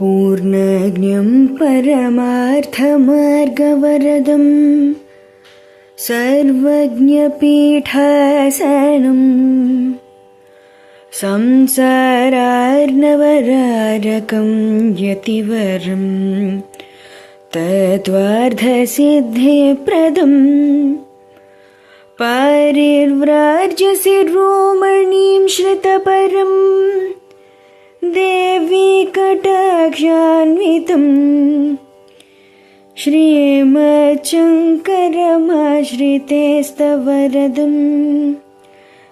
पूर्णज्ञं परमार्थमार्गवरदं सर्वज्ञपीठासनं संसारार्णवरारकं यतिवरं तत्त्वार्थसिद्धिप्रदं पारिव्राज्यशिरोमणिं श्रितपरं देवी कटाक्षान्वितं श्रीमच्छङ्करमाश्रितेस्तवरदं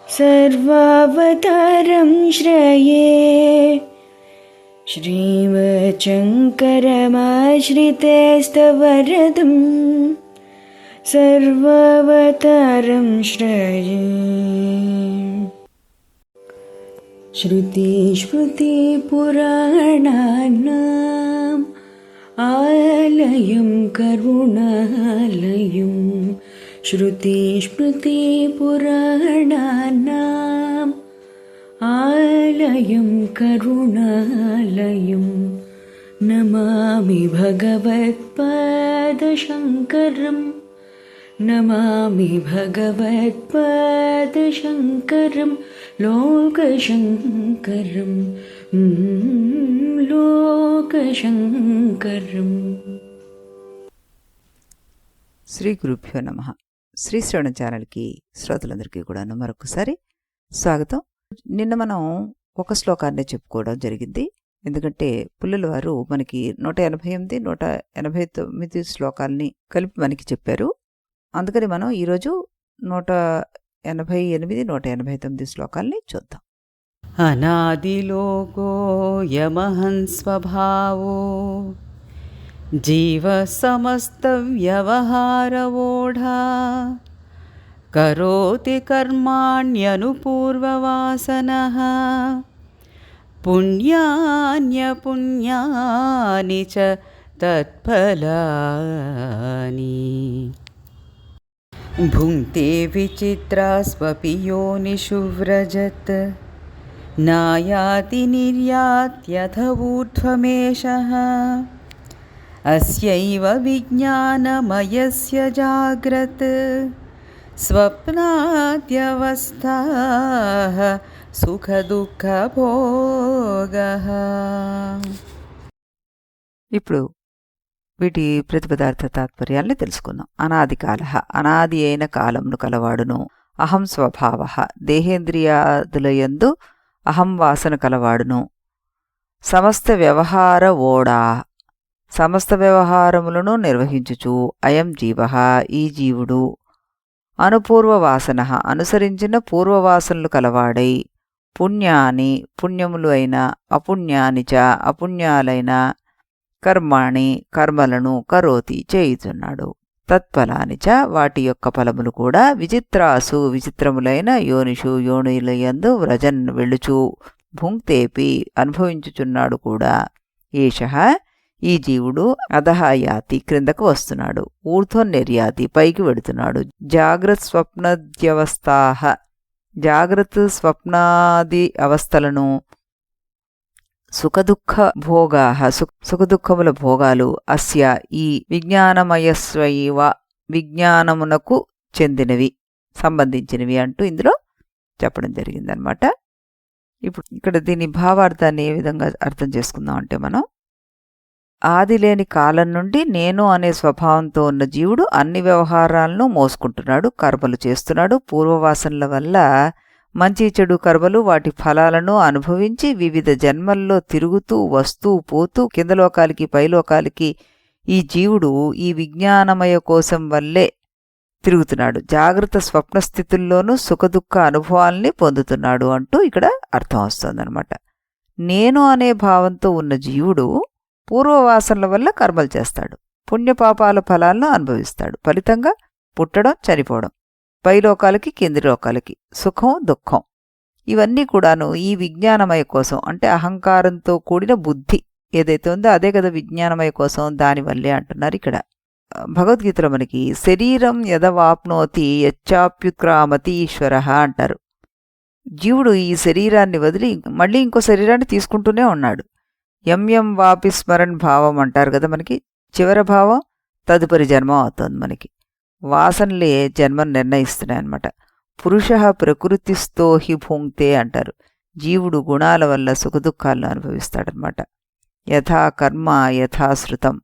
सर्वावतारं श्रये। श्रीमच्छङ्करमाश्रितेस्तवरदं सर्वावतारं श्रये। श्रुतिस्मृतिपुराणानाम् आलयं करुणालयं श्रुतिस्मृतिपुराणानाम् आलयं करुणालयं नमामि भगवत्पादशङ्करं नमामि भगवत्पादशङ्करं लोकशङ्करं लोकशङ्करम्। శ్రీ గురుభ్యో నమః. శ్రీ శ్రవణ ఛానల్కి శ్రోతలందరికీ కూడాను మరొకసారి స్వాగతం. నిన్న మనం ఒక శ్లోకాన్ని చెప్పుకోవడం జరిగింది. ఎందుకంటే పుల్లల వారు మనకి 188, 189 శ్లోకాలని కలిపి మనకి చెప్పారు. అందుకని మనం ఈరోజు 188, 189 శ్లోకాలని చూద్దాం. అనాదిలోకో యమహన్ స్వభావో జీవ సమస్త వ్యవహారవోఢా కరోతి కర్మాణ్యనుపూర్వవాసనః పుణ్యాన్యపుణ్యాని చ తత్ఫలాని భుంక్తే విచిత్రాస్వపి యోనిషు వ్రజత్ నాయాతి నిర్యాత్యథ ఊర్ధ్వమేషః అస్యైవ విజ్ఞానమయస్య జాగ్రత్ స్వప్నాద్యవస్థాః సుఖదుఃఖభోగః. ఇప్పుడు వీటి ప్రతిపదార్థ తాత్పర్యాల్ని తెలుసుకుందాం. అనాదికాల, అనాది అయిన కాలంను కలవాడును. అహం స్వభావ, దేహేంద్రియాదులయందు అహం వాసన కలవాడును. సమస్త వ్యవహార ఓడా, సమస్త వ్యవహారములను నిర్వహించుచు. అయం జీవ, ఈ జీవుడు. అనుపూర్వ వాసన, అనుసరించిన పూర్వవాసనలు కలవాడై. పుణ్యాని, పుణ్యములు అయిన. అపుణ్యాని చ, అపుణ్యాలైన. కర్మాణి, కర్మలను. కరోతి, చేయుచున్నాడు. తత్ఫలాని చ, వాటి యొక్క ఫలములు కూడా. విచిత్రాసు, విచిత్రములైన. యోనిషు, యోనిలయందు. వ్రజన్, వెళ్ళుచు. భుంక్తేపి, అనుభవించుచున్నాడు కూడా. ఏషః, ఈ జీవుడు. అధః యాతి, క్రిందకు వస్తున్నాడు. ఊర్ధ్వం నిర్యాతి, పైకి వెడుతున్నాడు. జాగ్రత్త స్వప్నద్యవస్థాః, జాగ్రత్త స్వప్నాది అవస్థలను. సుఖదుఃఖ భోగాః, సుఖదుఃఖముల భోగాలు. అస్య, ఈ విజ్ఞానమయస్వైవ, విజ్ఞానమునకు చెందినవి, సంబంధించినవి అంటూ ఇందులో చెప్పడం జరిగిందనమాట. ఇప్పుడు ఇక్కడ దీని భావార్థాన్ని ఏ విధంగా అర్థం చేసుకుందాం అంటే, మనం ఆదిలేని కాలం నుండి నేను అనే స్వభావంతో ఉన్న జీవుడు అన్ని వ్యవహారాలను మోసుకుంటున్నాడు, కర్మలు చేస్తున్నాడు. పూర్వవాసనల వల్ల మంచి చెడు కర్మలు, వాటి ఫలాలను అనుభవించి వివిధ జన్మల్లో తిరుగుతూ వస్తూ పోతూ కిందలోకాలకి పైలోకాలకి ఈ జీవుడు ఈ విజ్ఞానమయ కోశం వల్లే తిరుగుతున్నాడు. జాగ్రత్త స్వప్న స్థితుల్లోనూ సుఖదుఖ అనుభవాల్ని పొందుతున్నాడు అంటూ ఇక్కడ అర్థం వస్తుందన్నమాట. నేను అనే భావంతో ఉన్న జీవుడు పూర్వవాసనల వల్ల కర్మలు చేస్తాడు, పుణ్యపాపాల ఫలాలను అనుభవిస్తాడు. ఫలితంగా పుట్టడం, చనిపోవడం, పైలోకాలకి కింది లోకాలకి, సుఖం దుఃఖం, ఇవన్నీ కూడాను ఈ విజ్ఞానమయ కోసం, అంటే అహంకారంతో కూడిన బుద్ధి ఏదైతే ఉందో అదే కదా విజ్ఞానమయ కోసం, దానివల్లే అంటున్నారు ఇక్కడ. భగవద్గీతలో మనకి శరీరం యదవాప్నోతి యచ్చాప్యుత్క్రామతి ఈశ్వరః అంటారు. జీవుడు ఈ శరీరాన్ని వదిలి మళ్ళీ ఇంకో శరీరాన్ని తీసుకుంటూనే ఉన్నాడు. ఎం వాపి స్మరణ్ భావం అంటారు కదా, మనకి చివరి భావం తదుపరి జన్మ అవుతుంది. మనకి వాసనలే జన్మను నిర్ణయిస్తున్నాయి అన్నమాట. పురుష ప్రకృతిస్థో హి భుంక్తే అంటారు. జీవుడు గుణాల వల్ల సుఖదుఖాలను అనుభవిస్తాడనమాట. యథా కర్మ యథాశ్రుతం,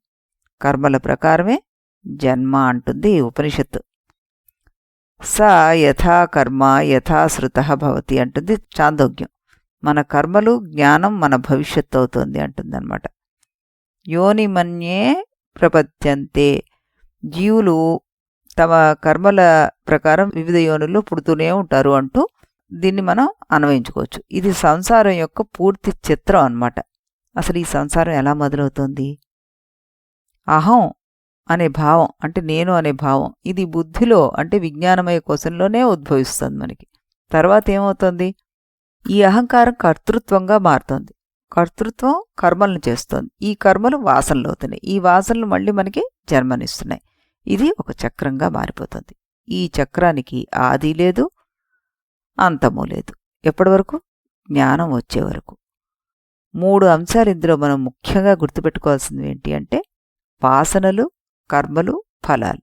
కర్మల ప్రకారమే జన్మ అంటుంది ఉపనిషత్తు. స యథా కర్మ యథాశ్రుత భవతి అంటుంది చాందోగ్యం. మన కర్మలు జ్ఞానం మన భవిష్యత్తు అవుతుంది అంటుందన్నమాట. యోని మన్యే ప్రపద్యంతే, జీవులు తమ కర్మల ప్రకారం వివిధ యోనుల్లో పుడుతూనే ఉంటారు అంటూ దీన్ని మనం అన్వయించుకోవచ్చు. ఇది సంసారం యొక్క పూర్తి చిత్రం అన్నమాట. అసలు ఈ సంసారం ఎలా మొదలవుతుంది? అహం అనే భావం, అంటే నేను అనే భావం, ఇది బుద్ధిలో అంటే విజ్ఞానమయ కోశంలోనే ఉద్భవిస్తుంది మనకి. తర్వాత ఏమవుతుంది? ఈ అహంకారం కర్తృత్వంగా మారుతుంది. కర్తృత్వం కర్మలను చేస్తుంది. ఈ కర్మలు వాసనలు అవుతున్నాయి. ఈ వాసనలు మళ్ళీ మనకి జన్మనిస్తున్నాయి. ఇది ఒక చక్రంగా మారిపోతుంది. ఈ చక్రానికి ఆది లేదు, అంతము లేదు. ఎప్పటి వరకు? జ్ఞానం వచ్చే వరకు. 3 అంశాలు ఇందులో మనం ముఖ్యంగా గుర్తుపెట్టుకోవాల్సింది ఏంటి అంటే వాసనలు, కర్మలు, ఫలాలు.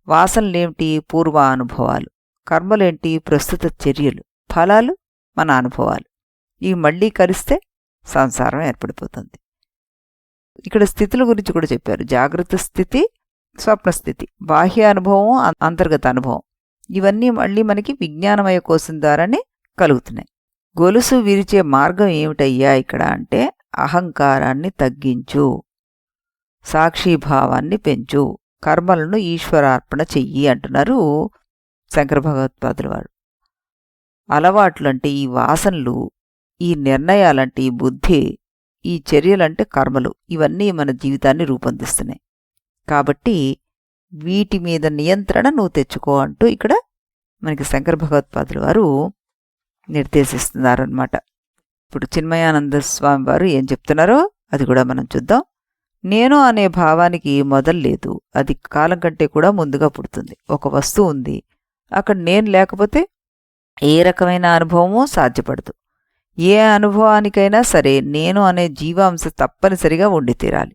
వాసనలేమిటి? పూర్వ అనుభవాలు. కర్మలేంటి? ప్రస్తుత చర్యలు. ఫలాలు మన అనుభవాలు. ఇవి మళ్ళీ కలిస్తే సంసారం ఏర్పడిపోతుంది. ఇక్కడ స్థితుల గురించి కూడా చెప్పారు. జాగ్రత్త స్థితి, స్వప్నస్థితి, బాహ్య అనుభవం, అంతర్గత అనుభవం. ఇవన్నీ మళ్ళీ మనకి విజ్ఞానమయ కోశం ద్వారానే కలుగుతున్నాయి. గొలుసు విరిచే మార్గం ఏమిటయ్యా ఇక్కడ అంటే అహంకారాన్ని తగ్గించు, సాక్షిభావాన్ని పెంచు, కర్మలను ఈశ్వరార్పణ చెయ్యి అంటున్నారు శంకర భగవత్పాదుల వారు. అలవాట్లంటే ఈ వాసనలు, ఈ నిర్ణయాలంటే ఈ బుద్ధి, ఈ చర్యలంటే కర్మలు, ఇవన్నీ మన జీవితాన్ని రూపొందిస్తున్నాయి. కాబట్టి వీటి మీద నియంత్రణ నువ్వు తెచ్చుకో అంటూ ఇక్కడ మనకి శంకర భగవత్పాదుల వారు నిర్దేశిస్తున్నారన్నమాట. ఇప్పుడు చిన్మయానంద స్వామి వారు ఏం చెప్తున్నారో అది కూడా మనం చూద్దాం. నేను అనే భావానికి మొదలు లేదు, అది కాలం కంటే కూడా ముందుగా పుడుతుంది. ఒక వస్తువు ఉంది, అక్కడ నేను లేకపోతే ఏ రకమైన అనుభవమో సాధ్యపడదు. ఏ అనుభవానికైనా సరే నేను అనే జీవాంశ తప్పనిసరిగా ఉండి తీరాలి.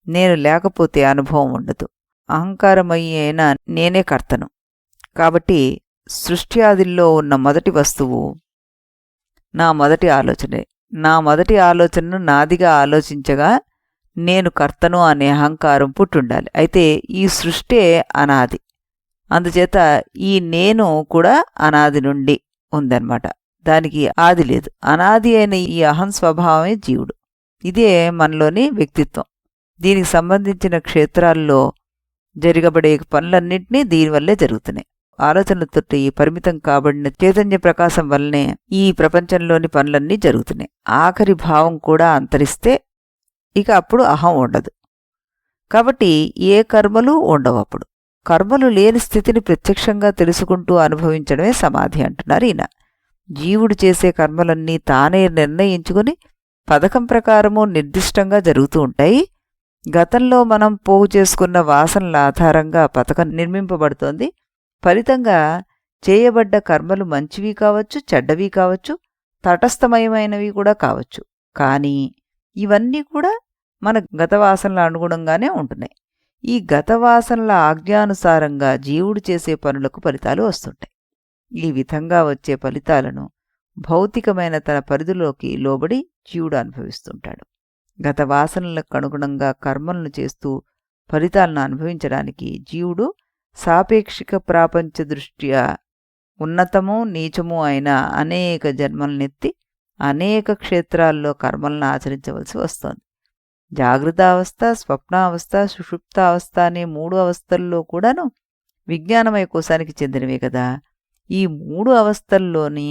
నేను లేకపోతే అనుభవం ఉండదు. అహంకారమయ్యి అయినా నేనే కర్తను. కాబట్టి సృష్టి ఆదిల్లో ఉన్న మొదటి వస్తువు నా మొదటి ఆలోచనే. నా మొదటి ఆలోచనను నాదిగా ఆలోచించగా నేను కర్తను అనే అహంకారం పుట్టుండాలి. అయితే ఈ సృష్టే అనాది, అందుచేత ఈ నేను కూడా అనాది నుండి ఉందన్నమాట. దానికి ఆది లేదు. అనాది అయిన ఈ అహం స్వభావమే జీవుడు. ఇదే మనలోని వ్యక్తిత్వం. దీనికి సంబంధించిన క్షేత్రాల్లో జరగబడే పనులన్నింటినీ దీనివల్లే జరుగుతున్నాయి. ఆలోచనలతోటి పరిమితం కాబడిన చైతన్య ప్రకాశం వల్లనే ఈ ప్రపంచంలోని పనులన్నీ జరుగుతున్నాయి. ఆఖరి భావం కూడా అంతరిస్తే ఇక అప్పుడు అహం ఉండదు. కాబట్టి ఏ కర్మలు ఉండవు. అప్పుడు కర్మలు లేని స్థితిని ప్రత్యక్షంగా తెలుసుకుంటూ అనుభవించడమే సమాధి అంటున్నారు ఈయన. జీవుడు చేసే కర్మలన్నీ తానే నిర్ణయించుకుని పథకం ప్రకారము నిర్దిష్టంగా జరుగుతూ ఉంటాయి. గతంలో మనం పోగు చేసుకున్న వాసనల ఆధారంగా పథకం నిర్మింపబడుతోంది. ఫలితంగా చేయబడ్డ కర్మలు మంచివి కావచ్చు, చెడ్డవి కావచ్చు, తటస్థమయమైనవి కూడా కావచ్చు. కానీ ఇవన్నీ కూడా మన గత వాసనల అనుగుణంగానే ఉంటున్నాయి. ఈ గత వాసనల ఆజ్ఞానుసారంగా జీవుడు చేసే పనులకు ఫలితాలు వస్తుంటాయి. ఈ విధంగా వచ్చే ఫలితాలను భౌతికమైన తన పరిధిలోకి లోబడి జీవుడు అనుభవిస్తుంటాడు. గత వాసనలకు అనుగుణంగా కర్మలను చేస్తూ ఫలితాలను అనుభవించడానికి జీవుడు సాపేక్షిక ప్రాపంచ దృష్ట్యా ఉన్నతము నీచము అయిన అనేక జన్మలనెత్తి అనేక క్షేత్రాల్లో కర్మలను ఆచరించవలసి వస్తోంది. జాగృతావస్థ, స్వప్నావస్థ, సుషుప్తావస్థ అనే 3 అవస్థల్లో కూడాను విజ్ఞానమయ కోశానికి చెందినవే కదా. ఈ 3 అవస్థల్లోని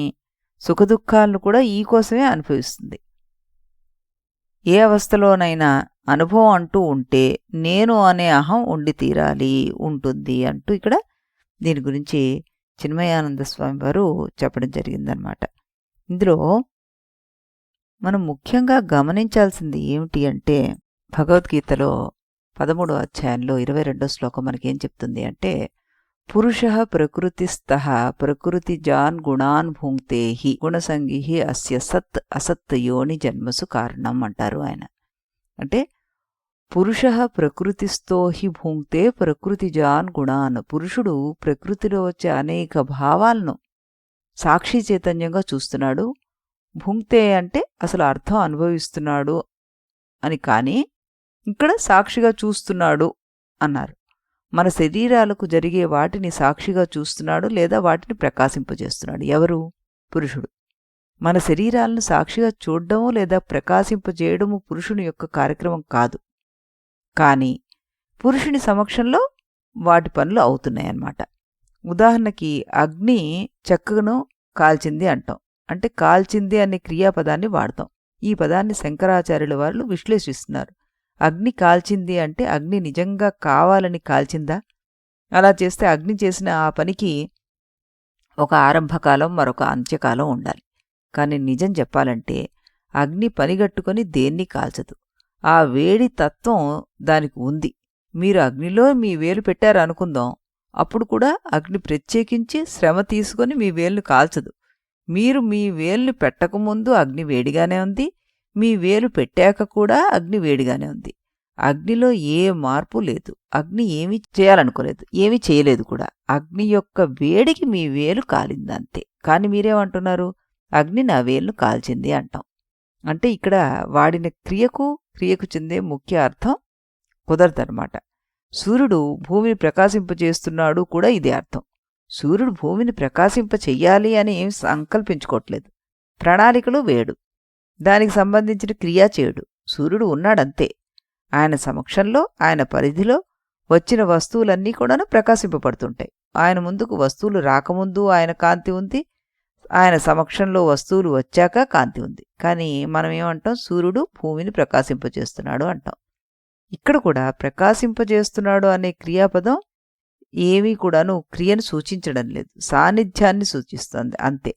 సుఖదుఖాలను కూడా ఈ కోసమే అనుభవిస్తుంది. ఏ అవస్థలోనైనా అనుభవం అంటూ ఉంటే నేను అనే అహం ఉండి తీరాలి, ఉంటుంది అంటూ ఇక్కడ దీని గురించి చిన్మయానంద స్వామి వారు చెప్పడం జరిగిందనమాట. ఇందులో మనం ముఖ్యంగా గమనించాల్సింది ఏమిటి అంటే భగవద్గీతలో 13వ అధ్యాయంలో 22వ శ్లోకం మనకేం చెప్తుంది అంటే పురుషः ప్రకృతిస్థః ప్రకృతిజాన్ గుణాన్ భుంక్తే హి గుణసంగిః అస్య సత్ అసత్ యోని జన్మసు కారణం అంటారు ఆయన. అంటే పురుషः ప్రకృతిస్థో హి భుంక్తే ప్రకృతిజాన్ గుణాన్, పురుషుడు ప్రకృతిలో వచ్చే అనేక భావాలను సాక్షి చైతన్యంగా చూస్తున్నాడు. భుంక్తే అంటే అసలు అర్థం అనుభవిస్తున్నాడు అని, కానీ ఇక్కడ సాక్షిగా చూస్తున్నాడు అన్నారు. మన శరీరాలకు జరిగే వాటిని సాక్షిగా చూస్తున్నాడు లేదా వాటిని ప్రకాశింపజేస్తున్నాడు. ఎవరు? పురుషుడు. మన శరీరాలను సాక్షిగా చూడడము లేదా ప్రకాశింపజేయడము పురుషుని యొక్క కార్యక్రమం కాదు, కానీ పురుషుని సమక్షంలో వాటి పనులు అవుతున్నాయన్నమాట. ఉదాహరణకి అగ్ని చెక్కను కాల్చింది అంటాం, అంటే కాల్చింది అనే క్రియాపదాన్ని వాడతాం. ఈ పదాన్ని శంకరాచార్యుల వాళ్ళు విశ్లేషిస్తున్నారు. అగ్ని కాల్చింది అంటే అగ్ని నిజంగా కావాలని కాల్చిందా? అలా చేస్తే అగ్ని చేసిన ఆ పనికి ఒక ఆరంభకాలం మరొక అంత్యకాలం ఉండాలి. కానీ నిజం చెప్పాలంటే అగ్ని పనిగట్టుకొని దేన్ని కాల్చదు. ఆ వేడి తత్వం దానికి ఉంది. మీరు అగ్నిలో మీ వేలు పెట్టారనుకుందాం, అప్పుడు కూడా అగ్ని ప్రత్యేకించి శ్రమ తీసుకొని మీ వేలును కాల్చదు. మీరు మీ వేలుని పెట్టకముందు అగ్ని వేడిగానే ఉంది, మీ వేలు పెట్టాక కూడా అగ్ని వేడిగానే ఉంది. అగ్నిలో ఏ మార్పు లేదు. అగ్ని ఏమీ చేయాలనుకోలేదు, ఏమీ చేయలేదు కూడా. అగ్ని యొక్క వేడికి మీ వేలు కాలిందంతే. కానీ మీరేమంటున్నారు? అగ్ని నా వేలును కాల్చింది అంటాం. అంటే ఇక్కడ వాడిన క్రియకు చెందే ముఖ్య అర్థం కుదరదనమాట. సూర్యుడు భూమిని ప్రకాశింపజేస్తున్నాడు కూడా ఇదే అర్థం. సూర్యుడు భూమిని ప్రకాశింపచెయ్యాలి అని ఏం సంకల్పించుకోవట్లేదు. ప్రణాళికలు వేడు, దానికి సంబంధించిన క్రియా చేయుడు. సూర్యుడు ఉన్నాడంతే. ఆయన సమక్షంలో, ఆయన పరిధిలో వచ్చిన వస్తువులన్నీ కూడా ప్రకాశింపబడుతుంటాయి. ఆయన ముందుకు వస్తువులు రాకముందు ఆయన కాంతి ఉంది, ఆయన సమక్షంలో వస్తువులు వచ్చాక కాంతి ఉంది. కానీ మనం ఏమంటాం? సూర్యుడు భూమిని ప్రకాశింపజేస్తున్నాడు అంటాం. ఇక్కడ కూడా ప్రకాశింపజేస్తున్నాడు అనే క్రియాపదం ఏమీ కూడాను క్రియను సూచించడం లేదు, సాన్నిధ్యాన్ని సూచిస్తుంది అంతే.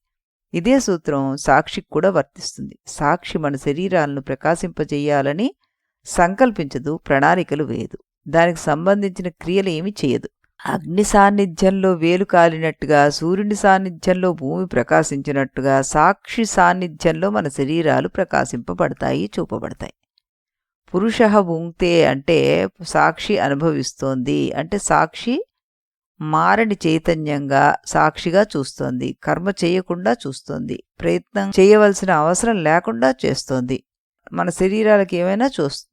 ఇదే సూత్రం సాక్షికి కూడా వర్తిస్తుంది. సాక్షి మన శరీరాలను ప్రకాశింపజేయాలని సంకల్పించదు, ప్రణాళికలు వేయదు, దానికి సంబంధించిన క్రియలు ఏమీ చేయదు. అగ్ని సాన్నిధ్యంలో వేలు కాలినట్టుగా, సూర్యుని సాన్నిధ్యంలో భూమి ప్రకాశించినట్టుగా సాక్షి సాన్నిధ్యంలో మన శరీరాలు ప్రకాశింపబడతాయి, చూపబడతాయి. పురుషః భుంక్తే అంటే సాక్షి అనుభవిస్తోంది, అంటే సాక్షి మారని చైతన్యంగా సాక్షిగా చూస్తోంది. కర్మ చేయకుండా చూస్తోంది, ప్రయత్నం చేయవలసిన అవసరం లేకుండా చేస్తోంది. మన శరీరాలకు ఏమైనా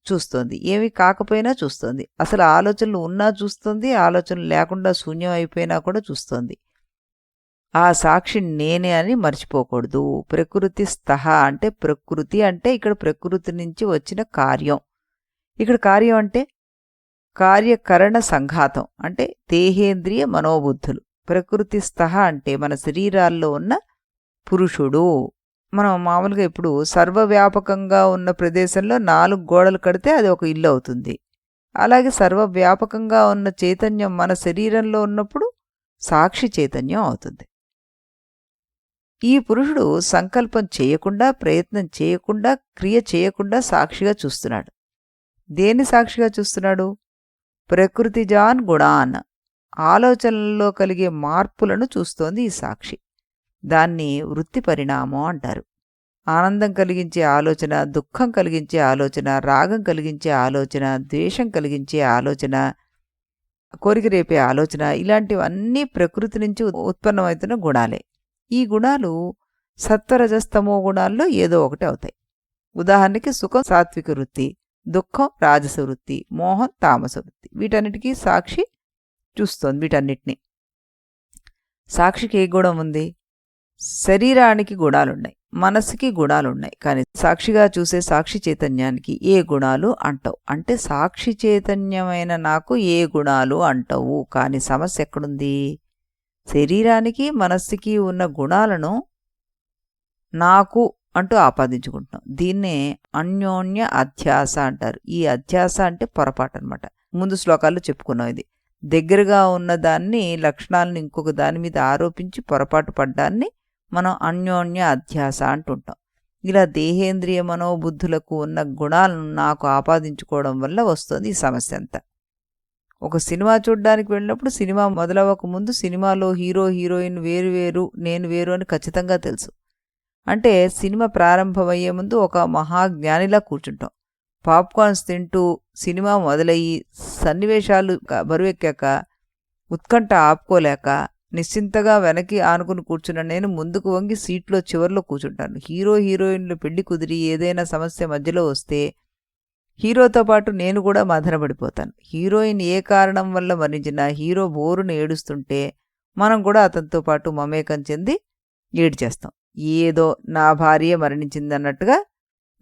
చూస్తోంది, ఏమి కాకపోయినా చూస్తోంది. అసలు ఆలోచనలు ఉన్నా చూస్తోంది, ఆలోచనలు లేకుండా శూన్యం అయిపోయినా కూడా చూస్తోంది. ఆ సాక్షి నేనే అని మర్చిపోకూడదు. ప్రకృతి స్థః అంటే ప్రకృతి అంటే ఇక్కడ ప్రకృతి నుంచి వచ్చిన కార్యం. ఇక్కడ కార్యం అంటే కార్యకరణ సంఘాతం, అంటే దేహేంద్రియ మనోబుద్ధులు. ప్రకృతి స్థః అంటే మన శరీరాల్లో ఉన్న పురుషుడు. మనం మామూలుగా ఇప్పుడు సర్వవ్యాపకంగా ఉన్న ప్రదేశంలో 4 గోడలు కడితే అది ఒక ఇల్లు అవుతుంది. అలాగే సర్వవ్యాపకంగా ఉన్న చైతన్యం మన శరీరంలో ఉన్నప్పుడు సాక్షి చైతన్యం అవుతుంది. ఈ పురుషుడు సంకల్పం చేయకుండా, ప్రయత్నం చేయకుండా, క్రియ చేయకుండా సాక్షిగా చూస్తున్నాడు. దేన్ని సాక్షిగా చూస్తున్నాడు? ప్రకృతిజాన్ గుణాన్, ఆలోచనల్లో కలిగే మార్పులను చూస్తోంది ఈ సాక్షి. దాన్ని వృత్తి పరిణామం అంటారు. ఆనందం కలిగించే ఆలోచన, దుఃఖం కలిగించే ఆలోచన, రాగం కలిగించే ఆలోచన, ద్వేషం కలిగించే ఆలోచన, కోరిక రేపే ఆలోచన, ఇలాంటివన్నీ ప్రకృతి నుంచి ఉత్పన్నమవుతున్న గుణాలే. ఈ గుణాలు సత్వరజస్తమో గుణాల్లో ఏదో ఒకటి అవుతాయి. ఉదాహరణకి సుఖం సాత్విక వృత్తి, దుఃఖం రాజస వృత్తి, మోహం తామస వృత్తి. వీటన్నిటికీ సాక్షి చూస్తోంది. వీటన్నిటినీ సాక్షికి ఏ గుణం ఉంది? శరీరానికి గుణాలున్నాయి, మనస్సుకి గుణాలున్నాయి, కానీ సాక్షిగా చూసే సాక్షి చైతన్యానికి ఏ గుణాలు అంటావు? అంటే సాక్షి చైతన్యమైన నాకు ఏ గుణాలు అంటావు? కానీ సమస్య ఎక్కడుంది? శరీరానికి మనస్సుకి ఉన్న గుణాలను నాకు అంటూ ఆపాదించుకుంటున్నాం. దీన్నే అన్యోన్య అధ్యాస అంటారు. ఈ అధ్యాస అంటే పొరపాటు అనమాట. ముందు శ్లోకాల్లో చెప్పుకున్నాం. ఇది దగ్గరగా ఉన్న దాన్ని, లక్షణాలను ఇంకొక దాని మీద ఆరోపించి పొరపాటు పడ్డాన్ని మనం అన్యోన్య అధ్యాస అంటుంటాం. ఇలా దేహేంద్రియ మనోబుద్ధులకు ఉన్న గుణాలను నాకు ఆపాదించుకోవడం వల్ల వస్తుంది ఈ సమస్య అంతా. ఒక సినిమా చూడడానికి వెళ్ళినప్పుడు సినిమా మొదలవ్వక ముందు సినిమాలో హీరో హీరోయిన్ వేరు వేరు, నేను వేరు అని ఖచ్చితంగా తెలుసు. అంటే సినిమా ప్రారంభమయ్యే ముందు ఒక మహాజ్ఞానిలా కూర్చుంటాం. పాప్కార్న్స్ తింటూ సినిమా మొదలయ్యి సన్నివేశాలు బరువెక్కాక ఉత్కంఠ ఆపుకోలేక నిశ్చింతగా వెనక్కి ఆనుకుని కూర్చున్న నేను ముందుకు వంగి సీట్లో చివర్లో కూర్చుంటాను. హీరో హీరోయిన్లు పెళ్లి కుదిరి ఏదైనా సమస్య మధ్యలో వస్తే హీరోతో పాటు నేను కూడా మదనపడిపోతాను. హీరోయిన్ ఏ కారణం వల్ల మరణించినా హీరో బోరును ఏడుస్తుంటే మనం కూడా అతనితో పాటు మమేకం చెంది ఏడ్చేస్తాం. ఏదో నా భార్య మరణించింది అన్నట్టుగా,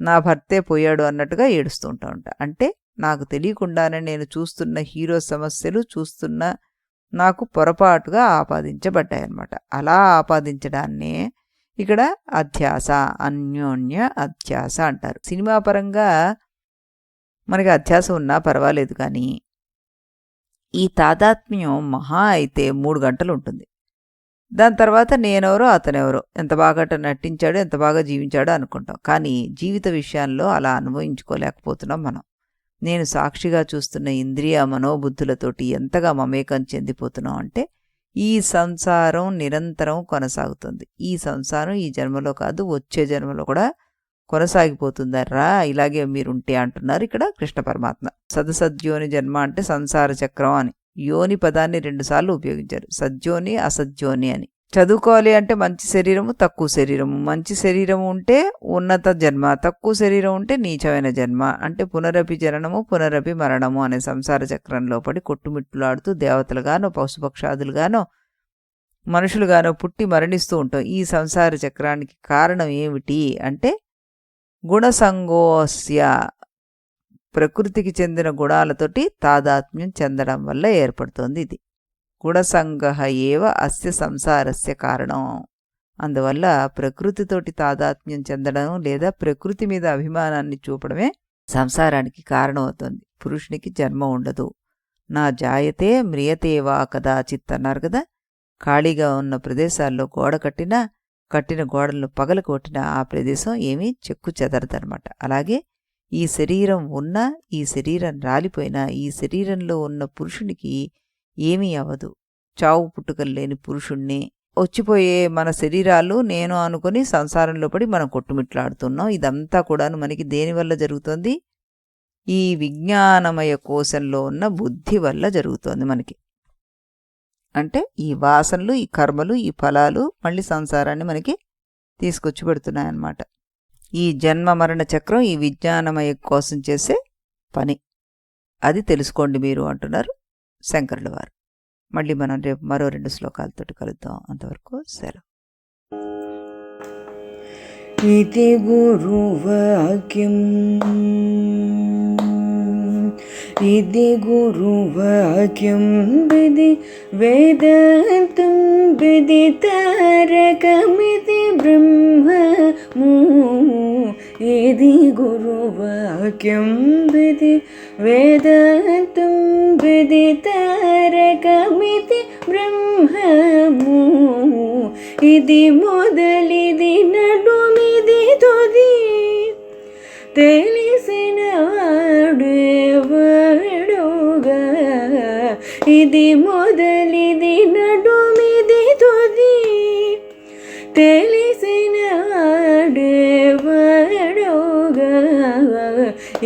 నా భర్తే పోయాడు అన్నట్టుగా ఏడుస్తూ ఉంటా. అంటే నాకు తెలియకుండానే నేను చూస్తున్న హీరో సమస్యలు చూస్తున్న నాకు పొరపాటుగా ఆపాదించబడ్డాయన్నమాట. అలా ఆపాదించడాన్నే ఇక్కడ అధ్యాస, అన్యోన్య అధ్యాస అంటారు. సినిమా పరంగా మనకి అధ్యాస ఉన్నా పర్వాలేదు, కానీ ఈ తాదాత్మ్యం మహా అయితే 3 గంటలు ఉంటుంది. దాని తర్వాత నేనెవరో అతనెవరో, ఎంత బాగా నటించాడో ఎంత బాగా జీవించాడో అనుకుంటాం. కానీ జీవిత విషయాల్లో అలా అనుభవించుకోలేకపోతున్నాం మనం. నేను సాక్షిగా చూస్తున్న ఇంద్రియ మనోబుద్ధులతోటి ఎంతగా మమేకం చెందిపోతున్నాం అంటే ఈ సంసారం నిరంతరం కొనసాగుతుంది. ఈ సంసారం ఈ జన్మలో కాదు, వచ్చే జన్మలో కూడా కొనసాగిపోతుందర్రా, ఇలాగే మీరుంటే అంటున్నారు ఇక్కడ కృష్ణ పరమాత్మ. సదసద్యోని జన్మ అంటే సంసార చక్రం అని యోని పదాన్ని 2 సార్లు ఉపయోగించారు, సద్యోని అసద్యోని అని. చదువుకోవాలి అంటే మంచి శరీరము తక్కువ శరీరము, మంచి శరీరము ఉంటే ఉన్నత జన్మ, తక్కువ శరీరం ఉంటే నీచమైన జన్మ. అంటే పునరపి జననము పునరపి మరణము అనే సంసార చక్రంలో పడి కొట్టుమిట్టులాడుతూ దేవతలుగానో పశుపక్షాదులుగానో మనుషులుగానో పుట్టి మరణిస్తూ ఉంటాం. ఈ సంసార చక్రానికి కారణం ఏమిటి అంటే గుణసంగోస్య, ప్రకృతికి చెందిన గుణాలతోటి తాదాత్మ్యం చెందడం వల్ల ఏర్పడుతోంది ఇది. గుణసంగ ఏవ అస్య సంసారస్య కారణం. అందువల్ల ప్రకృతితోటి తాదాత్మ్యం చెందడం లేదా ప్రకృతి మీద అభిమానాన్ని చూపడమే సంసారానికి కారణమవుతుంది. పురుషునికి జన్మ ఉండదు. నా జాయతే మ్రియతే వా కదాచిత్ అన్నారు కదా. ఖాళీగా ఉన్న ప్రదేశాల్లో గోడ కట్టిన గోడలను పగల కొట్టిన ఆ ప్రదేశం ఏమీ చెక్కు చెదరదనమాట. అలాగే ఈ శరీరం ఉన్నా, ఈ శరీరం రాలిపోయినా, ఈ శరీరంలో ఉన్న పురుషునికి ఏమీ అవ్వదు. చావు పుట్టుకలు లేని పురుషుణ్ణి వచ్చిపోయే మన శరీరాలు నేను అనుకుని సంసారంలో పడి మనం కొట్టుమిట్లాడుతున్నాం. ఇదంతా కూడాను మనకి దేనివల్ల జరుగుతోంది? ఈ విజ్ఞానమయ కోశంలో ఉన్న బుద్ధి వల్ల జరుగుతోంది మనకి. అంటే ఈ వాసనలు, ఈ కర్మలు, ఈ ఫలాలు మళ్ళీ సంసారాన్ని మనకి తీసుకొచ్చి పెడుతున్నాయన్నమాట. ఈ జన్మ మరణ చక్రం ఈ విజ్ఞానమయ కోసం చేసే పని. అది తెలుసుకోండి మీరు అంటున్నారు శంకరుల వారు. మళ్ళీ మనం రేపు మరో 2 శ్లోకాలతోటి కలుద్దాం. అంతవరకు సెలవు. इति गुरुवाक्यम् इति गुरुवाक्यं विधि वेदान्तं विदितारकमिति ब्रह्ममु इति गुरुवाक्यं विधि वेदान्तं विदितारकमिति ब्रह्ममु इति मोदलिदि नडुमिदि तुदि తెలిసిన వాడెవడుగా ఇది మొదలిది నడుమిది తుది తెలిసిన వాడెవడుగా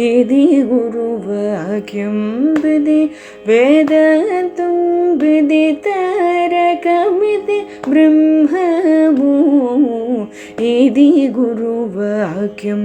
ఇది గురువాక్యం విధి వేదాంతం విదితారకమితి బ్రహ్మము ఇది గురువాక్యం.